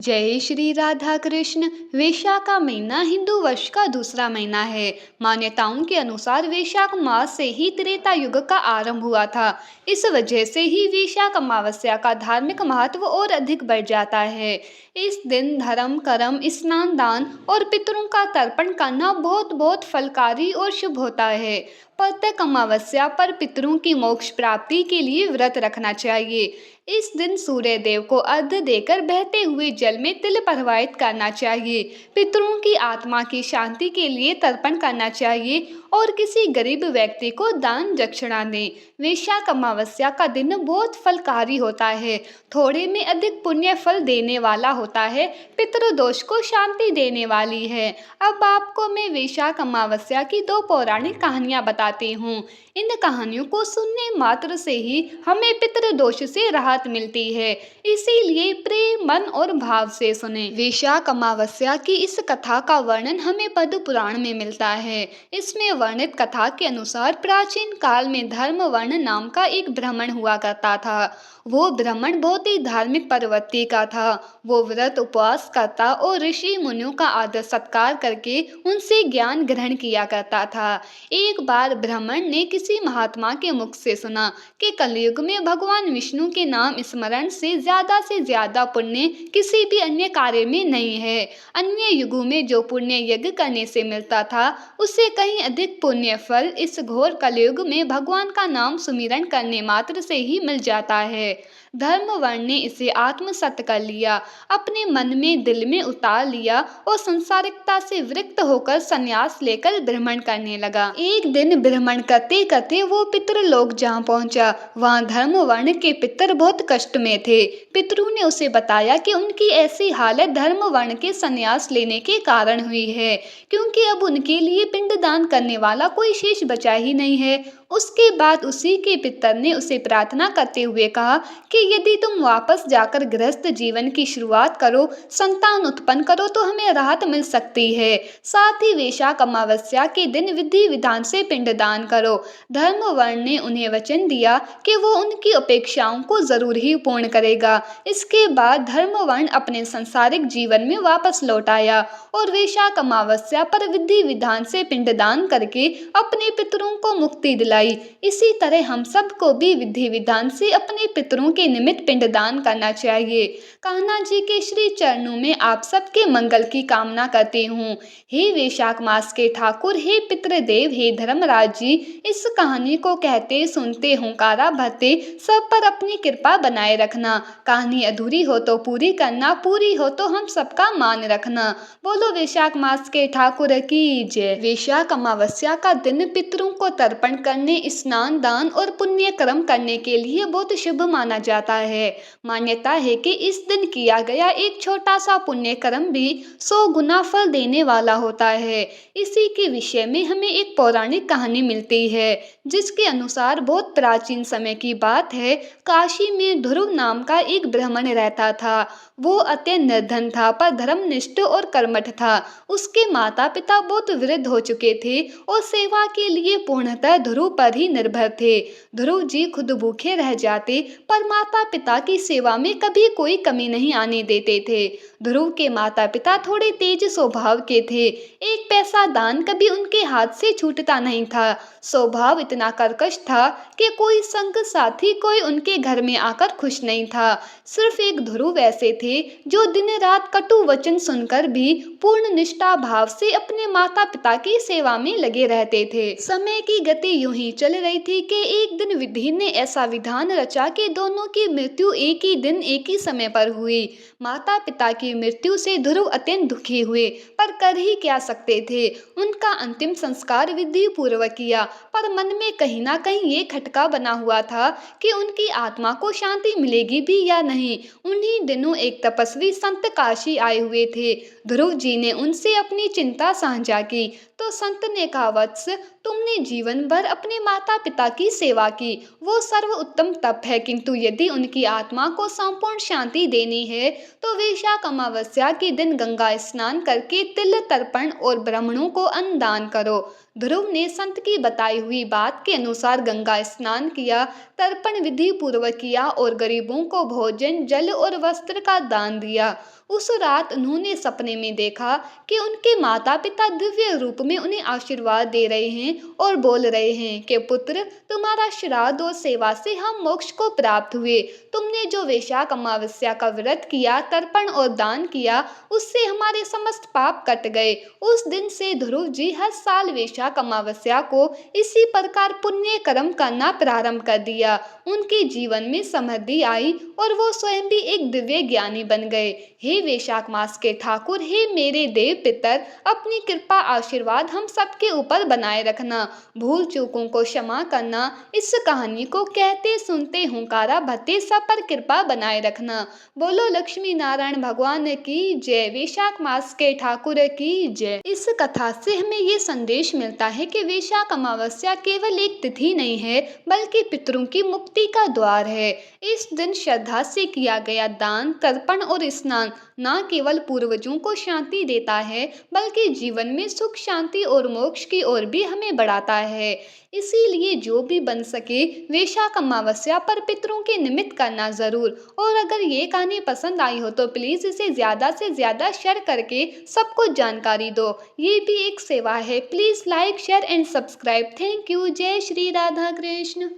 जय श्री राधा कृष्ण। वैशाख का महीना हिंदू वर्ष का दूसरा महीना है। मान्यताओं के अनुसार वैशाख मास से ही त्रेता युग का आरंभ हुआ था। इस वजह से ही वैशाख अमावस्या का धार्मिक महत्व और अधिक बढ़ जाता है। इस दिन धर्म कर्म स्नान दान और पितरों का तर्पण करना बहुत बहुत फलकारी और शुभ होता है। प्रत्येक अमावस्या पर पितरों की मोक्ष प्राप्ति के लिए व्रत रखना चाहिए। इस दिन सूर्य देव को अर्घ्य देकर बहते हुए जल में तिल प्रवाहित करना चाहिए। पितरों की आत्मा की शांति के लिए तर्पण करना चाहिए और किसी गरीब व्यक्ति को दान दक्षिणा दें। वैशाख अमावस्या का दिन बहुत फलकारी होता है, थोड़े में अधिक पुण्य फल देने वाला होता है, पितृदोष को शांति देने वाली है। अब आपको मैं वैशाख अमावस्या की दो पौराणिक कहानियां बताती हूँ। इन कहानियों को सुनने मात्र से ही हमें पितृदोष से राहत मिलती है, इसीलिए प्रेम मन और भाव से सुने। वैशाख अमावस्या की इस कथा का वर्णन हमें पद्म पुराण में मिलता है। इसमें वर्णित कथा के अनुसार प्राचीन काल में धर्मवर्ण नाम का एक ब्राह्मण हुआ करता था। वो ब्राह्मण बहुत ही धार्मिक प्रवृत्ति का था। वो व्रत उपवास करता और ऋषि मुनियों का आदर सत्कार करके उनसे ज्ञान ग्रहण किया करता था। एक बार ब्राह्मण ने किसी महात्मा के मुख से सुना कि कलयुग में भगवान विष्णु के नाम स्मरण से ज्यादा पुण्य किसी भी अन्य कार्य में नहीं है। अन्य युगों में जो पुण्य यज्ञ करने से मिलता था, उससे कहीं अधिक पुण्य फल इस घोर कलयुग में भगवान का नाम सुमिरन करने मात्र से ही मिल जाता है। धर्मवर्ण ने इसे आत्मसात कर लिया, अपने मन में दिल में उतार लिया और संसारिकता से विरक्त होकर संन्यास लेकर भ्रमण करने लगा। एक दिन भ्रमण करते करते वो पितृलोक जहाँ पहुंचा, वहाँ धर्मवर्ण के पितर बहुत कष्ट में थे। पितरों ने उसे बताया कि उनकी ऐसी हालत धर्मवर्ण के संन्यास लेने के कारण हुई है, क्योंकि अब उनके लिए पिंडदान करने वाला कोई शेष बचा ही नहीं है। उसके बाद उसी के पितर ने उसे प्रार्थना करते हुए कहा कि यदि तुम वापस जाकर गृहस्थ जीवन की शुरुआत करो, संतान उत्पन्न करो, तो हमें राहत मिल सकती है। साथ ही वैशाख अमावस्या के दिन विधि विधान से पिंडदान करो। धर्मवर्ण ने उन्हें वचन दिया कि वो उनकी अपेक्षाओं को जरूर ही पूर्ण करेगा। इसके बाद धर्मवर्ण अपने सांसारिक जीवन में वापस लौट आया और वैशाख अमावस्या पर विधि विधान से पिंडदान करके अपने पितरों को मुक्ति दिलाई। इसी तरह हम सबको भी विधि विधान से अपने पितरों के निमित्त पिंडदान करना चाहिए। कान्हा जी के श्री चरणों में आप सबके मंगल की कामना करती हूँ। हे वैशाख मास के ठाकुर, हे पितृदेव, हे धर्मराज जी, इस कहानी को कहते सुनते हुंकारा भरते सब पर अपनी कृपा बनाए रखना। कहानी अधूरी हो तो पूरी करना, पूरी हो तो हम सबका मान रखना। बोलो वैशाख मास के ठाकुर की जय। वैशाख अमावस्या का दिन पितरों को तर्पण करने, स्नान दान और पुण्य कर्म करने के लिए बहुत शुभ माना जाता है। मान्यता है कि इस दिन किया गया एक छोटा सा पुण्य कर्म भी 100 गुना फल देने वाला होता है। इसी के विषय में हमें एक पौराणिक कहानी मिलती है, जिसके अनुसार बहुत प्राचीन समय की बात है, काशी में ध्रुव नाम का एक ब्राह्मण रहता था। वो अत्यंत निर्धन था, पर धर्मनिष्ठ और कर्मठ था। उसके माता पिता बहुत वृद्ध हो चुके थे और सेवा के लिए पूर्णतः ध्रुव पर ही निर्भर थे। ध्रुव जी खुद भूखे रह जाते, पर माता पिता की सेवा में कभी कोई कमी नहीं आने देते थे। ध्रुव के माता पिता थोड़े तेज स्वभाव के थे। एक पैसा दान कभी उनके हाथ से छूटता नहीं था। स्वभाव इतना कर्कश था कि कोई संग साथी, कोई उनके घर में आकर खुश नहीं था। सिर्फ एक ध्रुव ऐसे थे जो दिन रात कटु वचन सुनकर भी पूर्ण निष्ठा भाव से अपने माता पिता की सेवा में लगे रहते थे। समय की गति यूं ही चल रही थी कि एक दिन विधि ने ऐसा विधान रचा कि दोनों की मृत्यु एक ही दिन एक ही समय पर हुई। माता पिता की मृत्यु से ध्रुव अत्यंत दुखी हुए, पर कर ही क्या सकते थे। उनका अंतिम संस्कार विधि पूर्वक किया, पर मन में कहीं ना कहीं ये खटका बना हुआ था कि उनकी आत्मा को शांति मिलेगी भी या नहीं। उन्हीं दिनों एक तपस्वी संत काशी आए हुए थे। ध्रुव जी ने उनसे अपनी चिंता साझा की तो संत ने कहा, वत्स, तुमने जीवन भर अपने माता पिता की सेवा की, वो सर्वोत्तम तप है। किंतु यदि उनकी आत्मा को संपूर्ण शांति देनी है तो वैशाख अमावस्या के दिन गंगा स्नान करके तिल तर्पण और ब्राह्मणों को अन्न दान करो। ध्रुव ने संत की बताई हुई बात के अनुसार गंगा स्नान किया, तर्पण विधि पूर्वक किया और गरीबों को भोजन, जल और वस्त्र का दान दिया। उस रात उन्होंने सपने में देखा कि उनके माता पिता दिव्य रूप में उन्हें आशीर्वाद दे रहे हैं और बोल रहे हैं कि पुत्र, तुम्हारा श्राद्ध और सेवा से हम मोक्ष को प्राप्त हुए। तुमने जो वैशाख अमावस्या का व्रत किया, तर्पण और दान किया, उससे हमारे समस्त पाप कट गए। उस दिन से ध्रुव जी हर साल वैशाख अमावस्या को इसी प्रकार पुण्य कर्म करना प्रारंभ कर दिया। उनके जीवन में समृद्धि आई और वो स्वयं भी एक दिव्य ज्ञानी बन गए। हे वैशाख मास के ठाकुर, हे मेरे देव पितर, अपनी कृपा आशीर्वाद हम सबके ऊपर बनाए रखना, भूल चूकों को क्षमा करना। इस कहानी को कहते सुनते हुंकारा भरते सब पर कृपा बनाए रखना। बोलो लक्ष्मी नारायण भगवान की जय, वैशाख मास के ठाकुर की जय। इस कथा से हमें ये संदेश मिलता है कि वैशाख अमावस्या केवल एक तिथि नहीं है, बल्कि पितरों की मुक्ति का द्वार है। इस दिन श्रद्धा से किया गया दान, तर्पण और स्नान न केवल पूर्वजों को शांति देता है, बल्कि जीवन में सुख, शांति और मोक्ष की ओर भी हमें बढ़ाता है। इसीलिए जो भी बन सके वैशाख अमावस्या पर पितरों के निमित्त करना जरूर। और अगर ये कहानी पसंद आई हो तो प्लीज इसे ज्यादा से ज्यादा शेयर करके सबको जानकारी दो। ये भी एक सेवा है। Please like, share and subscribe. Thank you. जय श्री राधा कृष्ण।